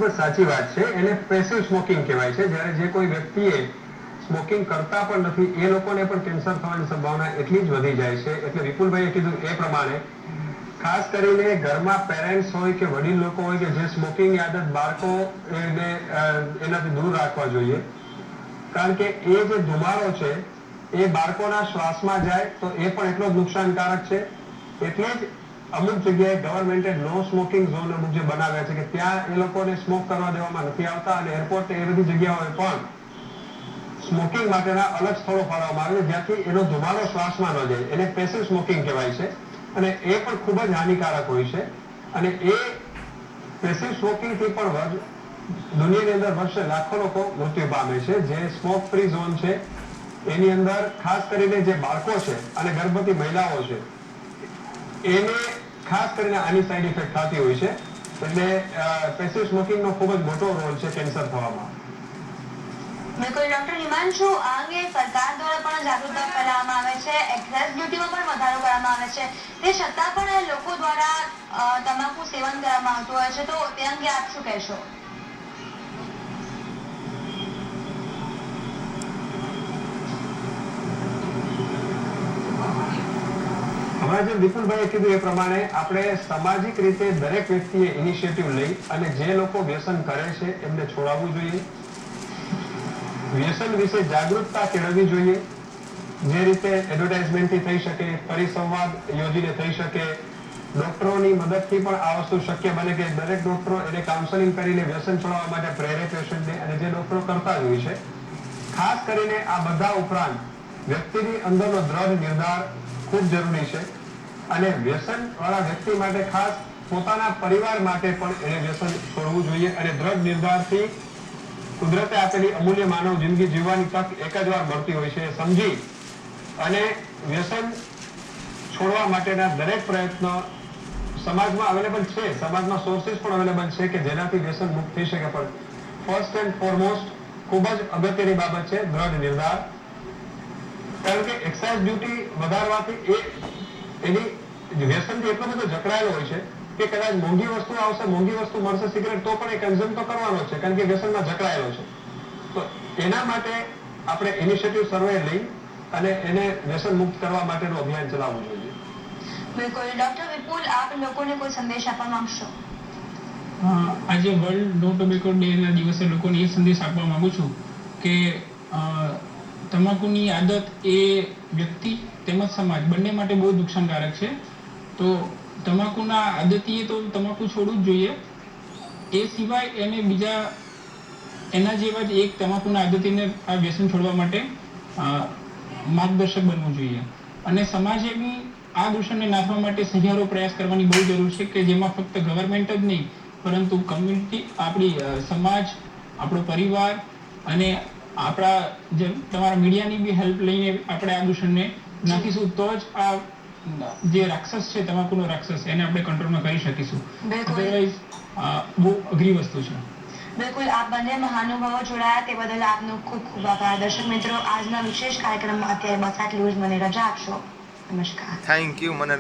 ખૂબ જ સાચી વાત છે. એને પેસિવ સ્મોકિંગ કહેવાય છે. જ્યારે જે કોઈ વ્યક્તિએ સ્મોકિંગ કરતા પણ નથી એ લોકોને પણ કેન્સર થવાની સંભાવના એટલી જ વધી જાય છે. એટલે વિપુલભાઈએ કીધું એ પ્રમાણે ખાસ કરીને ઘરમાં પેરેન્ટ્સ હોય કે વડીલ લોકો હોય કે જે સ્મોકિંગની આદત બાળકો એનાથી દૂર રાખવા જોઈએ. કારણ કે એ જે ધુમાડો છે એ બાળકોના શ્વાસમાં જાય તો એ પણ એટલો જ નુકસાનકારક છે. એટલે જ અમુક જગ્યાએ ગવર્મેન્ટે નો સ્મોકિંગ ઝોન અમુક જે બનાવ્યા છે કે ત્યાં એ લોકોને સ્મોક કરવા દેવામાં નથી આવતા અને એરપોર્ટ એ બધી જગ્યાઓએ પણ સ્મોકિંગ માટેના અલગ સ્થળો ફાળવવામાં આવે છે જ્યાંથી એનો ધુમાડો શ્વાસમાં ન જાય. એને પેસિવ સ્મોકિંગ કહેવાય છે અને એ પણ ખૂબ જ હાનિકારક હોય છે. અને એ પેસિવ સ્મોકિંગથી પણ દુનિયાની અંદર વર્ષે લાખો લોકો મૃત્યુ પામે છે. જે સ્મોક ફ્રી ઝોન છે એની અંદર ખાસ કરીને જે બાળકો છે અને ગર્ભવતી મહિલાઓ છે એને ખાસ કરીને આની સાઈડ ઇફેક્ટ થતી હોય છે. એટલે પેસિવ સ્મોકિંગનો ખૂબ જ મોટો રોલ છે કેન્સર થવામાં. બિલકુલ ડોક્ટર હિમાંશુ, આ અંગે સરકાર દ્વારા પણ જાગૃતતા ફેલાવવામાં આવે છે, એક્સાઇઝ ડ્યુટીમાં પણ વધારો કરવામાં આવે છે, તે છતાં પણ લોકો દ્વારા તમાકુ સેવન કરવામાં આવતું હોય છે, તો તે અંગે આપ શું કહેશો? હમણાં જે વિપુલભાઈએ કીધું એ પ્રમાણે આપણે સામાજિક રીતે દરેક વ્યક્તિએ ઇનિશિયેટિવ લઈ અને જે લોકો વ્યસન કરે છે એમને છોડાવવું જોઈએ. વ્યસન વિશે જાગૃતતા કેળવવી જોઈએ. જે રીતે એડવર્ટાઇઝમેન્ટથી થઈ શકે, પરિસંવાદ યોજીને થઈ શકે, ડોક્ટરોની મદદથી પણ આ વસ્તુ શક્ય બને કે દરેક ડોક્ટરો એને કાઉન્સેલિંગ કરીને વ્યસન છોડાવવા માટે પ્રેરે પેશન્ટને, અને જે ડોક્ટરો કરતા જ હોય છે. ખાસ કરીને આ બધા ઉપરાંત વ્યક્તિની અંદરનો દ્રઢ નિર્ધાર ખૂબ જરૂરી છે. અને વ્યસન વાળા વ્યક્તિ માટે ખાસ પોતાના પરિવાર માટે પણ એને વ્યસન છોડવું જોઈએ અને દ્રઢ નિર્ધારથી કુદરતે આપેલી અમૂલ્ય માનવ જિંદગી જીવવાની તક એક જ વાર મળતી હોય છે સમજી અને વ્યસન છોડવા માટેના દરેક પ્રયત્નો સમાજમાં અવેલેબલ છે. સમાજમાં સોર્સિસ પણ અવેલેબલ છે કે જેનાથી વ્યસન મુક્ત થઈ શકે. પણ ફર્સ્ટ એન્ડ ફોરમોસ્ટ ખૂબ જ અગત્યની બાબત છે દ્રઢ નિર્ધાર. કારણ કે એક્સાઇઝ ડ્યુટી વધારવાથી એની વ્યસનથી એટલો બધો જકડાયેલો હોય છે કે કદાચ મોંઘી વસ્તુ આવશે, મોંઘી વસ્તુ મળશે સિગરેટ, તો પણ એ કન્ઝ્યુમ તો કરવાનો છે કારણ કે વ્યસનમાં જકડાયેલો છે. તો એના માટે આપણે ઇનિશિયેટિવ સર્વે લઈ અને એને વ્યસન મુક્ત કરવા માટેનું અભિયાન ચલાવવું જોઈએ. બિલકુલ. ડોક્ટર વિપુલ, આપ લોકોને કોઈ સંદેશ આપવા માંગશો? આજે વર્લ્ડ નો ટોબેકો ડેના દિવસે લોકોને એ સંદેશ આપવા માંગુ છું કે તમાકુની આદત એ વ્યક્તિ તેમજ સમાજ બંને માટે બહુ નુકસાનકારક છે. તો તમાકુના આદતીએ તો તમાકુ છોડવું જ જોઈએ. એ સિવાય એને બીજા એના જેવા જ એક તમાકુના આદતીને આ વ્યસન છોડવા માટે માર્ગદર્શક બનવું જોઈએ. અને સમાજે બી આ દૂષણને નાથવા માટે સહિયારો પ્રયાસ કરવાની બહુ જરૂર છે કે જેમાં ફક્ત ગવર્મેન્ટ જ નહીં પરંતુ કમ્યુનિટી, આપણી સમાજ, આપણો પરિવાર અને આપણા જે તમારા મીડિયાની બી હેલ્પ લઈને આપણે આ દૂષણને નાખીશું તો જ આ જે રાક્ષસ છે, તમાકુનો રાક્ષસ, એને આપણે કંટ્રોલમાં કરી શકીશું. અધરવાઇઝ બહુ અઘરી વસ્તુ છે. બિલકુલ. આપ બંને મહાનુભાવો જોડાયા તે બદલ આપનો ખૂબ ખૂબ આભાર. દર્શક મિત્રો, આજના વિશેષ કાર્યક્રમમાં અત્યારે બસ આટલું જ. મને રજા આપશો. નમસ્કાર. Thank you. મને